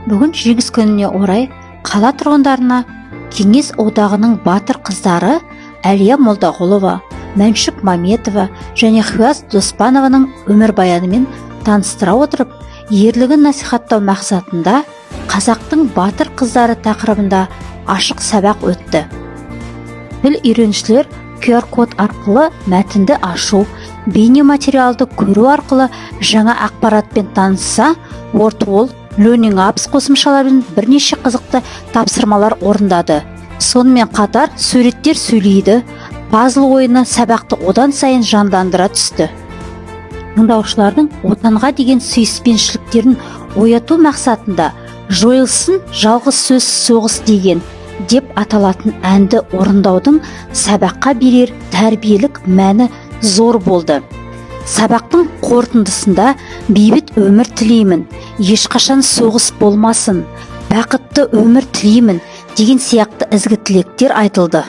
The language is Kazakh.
Бүгін жеңіс күніне орай қала тұрғындарына Кеңес одағының батыр қыздары Әлия Молдағұлова, Мәншүк Маметова және Хиуаз Доспанованың өмірбаянымен таныстыра отырып, ерлігін насихаттау мақсатында қазақтың батыр қыздары тақырыбында ашық сабақ өтті. Тіл үйренушілер QR-код арқылы мәтінді ашу, бейнематериалды көру арқылы жаңа ақпаратпен танысса, Wordwall, Learning Apps қосымшаларымен бірнеше қызықты тапсырмалар орындады. Сонымен қатар суреттер сөйлейді, пазл ойыны сабақты одан сайын жандандыра түсті. Тыңдаушылардың отанға деген сүйіспеншіліктерін ояту мақсатында «Жойылсын жалғыз сөз соғыс» деген деп аталатын әнді орындаудың сабаққа берер тәрбиелік мәні зор болды. Сабақтың қорытындысында бейбіт өмір тілеймін, ешқашан соғыс болмасын, бақытты өмір тілеймін деген сияқты ізгі тілектер айтылды.